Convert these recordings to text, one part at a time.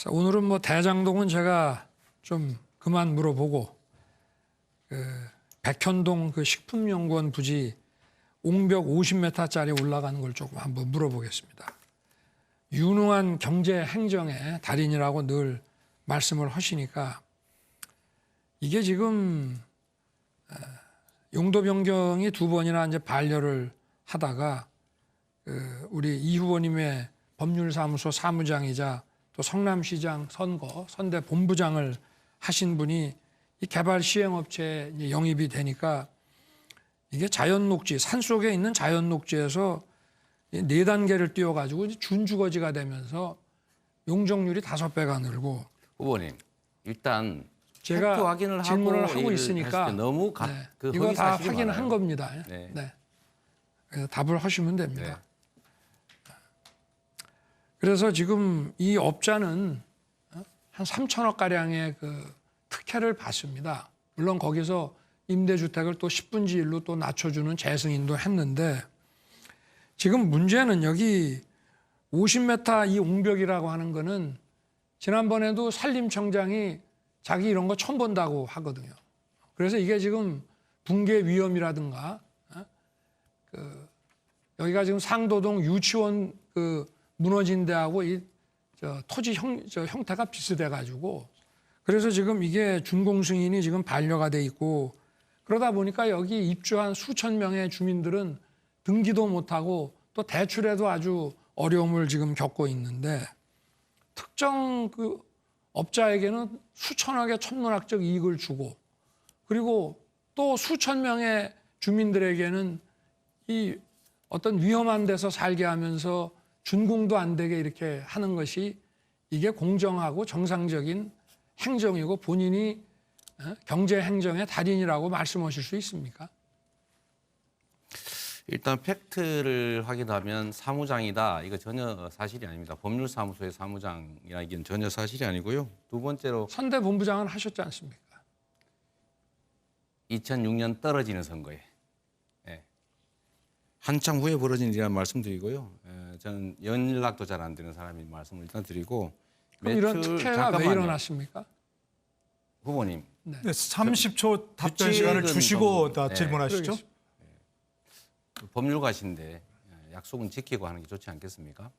오늘은 뭐 대장동은 제가 좀 그만 물어보고 백현동 그 식품연구원 부지 옹벽 50m짜리 올라가는 걸 조금 한번 물어보겠습니다. 유능한 경제 행정의 달인이라고 늘 말씀을 하시니까 이게 지금 용도 변경이 두 번이나 이제 반려를 하다가 우리 이 후보님의 법률사무소 사무장이자 또 성남시장 선거 선대 본부장을 하신 분이 이 개발 시행업체에 영입이 되니까 이게 자연녹지 산속에 있는 자연녹지에서 4단계를 띄워가지고 준주거지가 되면서 용적률이 5배가 늘고. 후보님 일단 제가 팩트 확인을 질문을 하고 있으니까 너무 이거 다 확인한 많아요. 겁니다. 네. 네. 그래서 답을 하시면 됩니다. 네. 그래서 지금 이 업자는 한 3천억 가량의 그 특혜를 받습니다. 물론 거기서 임대주택을 또 10분지 1로 또 낮춰주는 재승인도 했는데 지금 문제는 여기 50m 이 옹벽이라고 하는 거는 지난번에도 산림청장이 자기 이런 거 처음 본다고 하거든요. 그래서 이게 지금 붕괴 위험이라든가 여기가 지금 상도동 유치원 무너진 데하고 이 토지 형태가 비슷해 가지고 그래서 지금 이게 준공승인이 지금 반려가 돼 있고 그러다 보니까 여기 입주한 수천 명의 주민들은 등기도 못하고 또 대출에도 아주 어려움을 지금 겪고 있는데 특정 그 업자에게는 수천억의 천문학적 이익을 주고 그리고 또 수천 명의 주민들에게는 이 어떤 위험한 데서 살게 하면서 준공도 안 되게 이렇게 하는 것이 이게 공정하고 정상적인 행정이고 본인이 경제 행정의 달인이라고 말씀하실 수 있습니까? 일단 팩트를 확인하면 사무장이다. 이거 전혀 사실이 아닙니다. 법률사무소의 사무장이라 이게 전혀 사실이 아니고요. 두 번째로 선대 본부장은 하셨지 않습니까? 2006년 떨어지는 선거에 한참 후에 벌어진 일이라는 말씀드리고요. 저는 연락도 잘 안 되는 사람이 말씀을 일단 드리고 그럼 이런 특혜가 왜 일어났습니까? 후보님. 네, 30초 답변 시간을 주시고 다 질문하시죠. 법률가신데 약속은 지키고 하는 게 좋지 않겠습니까?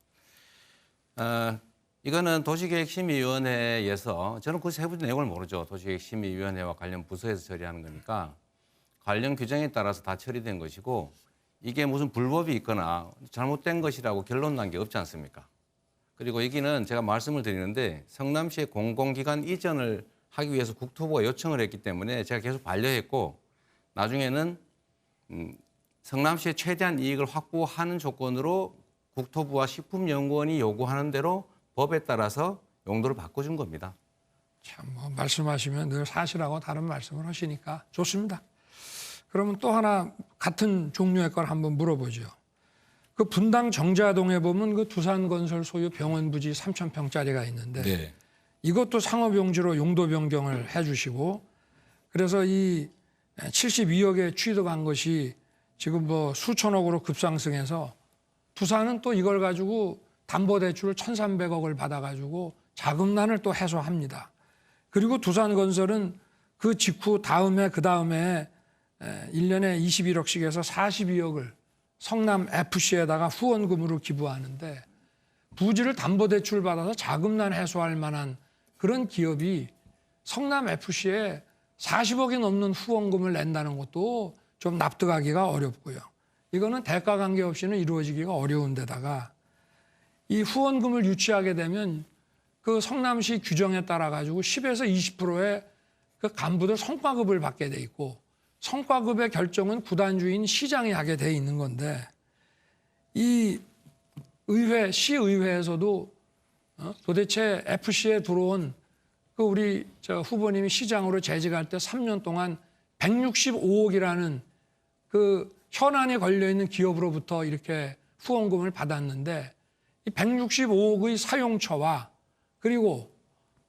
이거는 도시계획심의위원회에서 저는 그 세부 내용을 모르죠. 도시계획심의위원회와 관련 부서에서 처리하는 거니까 관련 규정에 따라서 다 처리된 것이고 이게 무슨 불법이 있거나 잘못된 것이라고 결론 난 게 없지 않습니까? 그리고 여기는 제가 말씀을 드리는데 성남시의 공공기관 이전을 하기 위해서 국토부가 요청을 했기 때문에 제가 계속 반려했고 나중에는 성남시의 최대한 이익을 확보하는 조건으로 국토부와 식품연구원이 요구하는 대로 법에 따라서 용도를 바꿔준 겁니다. 참 뭐 말씀하시면 늘 사실하고 다른 말씀을 하시니까 좋습니다. 그러면 또 하나 같은 종류의 걸 한번 물어보죠. 그 분당 정자동에 보면 그 두산건설 소유 병원 부지 3,000평짜리가 있는데 네. 이것도 상업용지로 용도 변경을 해주시고 그래서 이 72억에 취득한 것이 지금 뭐 수천억으로 급상승해서 두산은 또 이걸 가지고 담보대출을 1,300억을 받아가지고 자금난을 또 해소합니다. 그리고 두산건설은 그 직후 그 다음에 1년에 21억씩 해서 42억을 성남 FC에다가 후원금으로 기부하는데 부지를 담보대출 받아서 자금난 해소할 만한 그런 기업이 성남 FC에 40억이 넘는 후원금을 낸다는 것도 좀 납득하기가 어렵고요. 이거는 대가 관계없이는 이루어지기가 어려운 데다가 이 후원금을 유치하게 되면 그 성남시 규정에 따라 가지고 10에서 20%의 그 간부들 성과급을 받게 돼 있고 성과급의 결정은 구단주인 시장이 하게 돼 있는 건데 이 시의회에서도 도대체 FC에 들어온 그 우리 후보님이 시장으로 재직할 때 3년 동안 165억이라는 그 현안에 걸려 있는 기업으로부터 이렇게 후원금을 받았는데 이 165억의 사용처와 그리고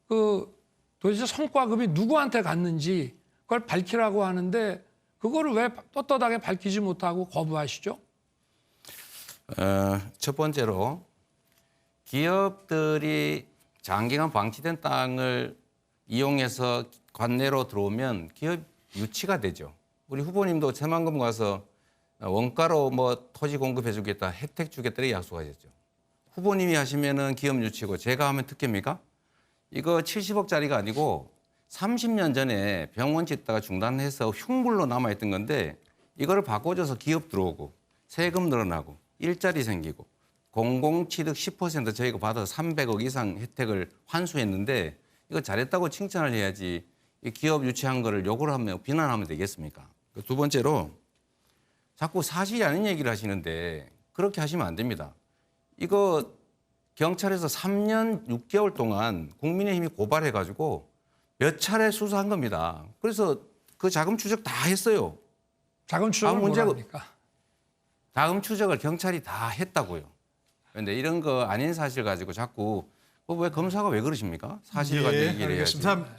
그 도대체 성과급이 누구한테 갔는지 그걸 밝히라고 하는데 그거를 왜 떳떳하게 밝히지 못하고 거부하시죠? 첫 번째로 기업들이 장기간 방치된 땅을 이용해서 관내로 들어오면 기업 유치가 되죠. 우리 후보님도 새만금 가서 원가로 뭐 토지 공급해 주겠다, 혜택 주겠다 이렇게 약속하셨죠. 후보님이 하시면은 기업 유치고 제가 하면 특혜입니까? 이거 70억짜리가 아니고 30년 전에 병원 짓다가 중단해서 흉물로 남아있던 건데 이거를 바꿔줘서 기업 들어오고 세금 늘어나고 일자리 생기고 공공취득 10% 저희가 받아서 300억 이상 혜택을 환수했는데 이거 잘했다고 칭찬을 해야지 이 기업 유치한 거를 욕을 하면 비난하면 되겠습니까? 두 번째로 자꾸 사실이 아닌 얘기를 하시는데 그렇게 하시면 안 됩니다. 이거 경찰에서 3년 6개월 동안 국민의힘이 고발해가지고 몇 차례 수사한 겁니다. 그래서 그 자금 추적 다 했어요. 자금 추적을 문제가- 뭐랍니까? 자금 추적을 경찰이 다 했다고요. 그런데 이런 거 아닌 사실 가지고 자꾸 왜 검사가 왜 그러십니까? 사실 가지고 얘기를 해야지. 알겠습니다.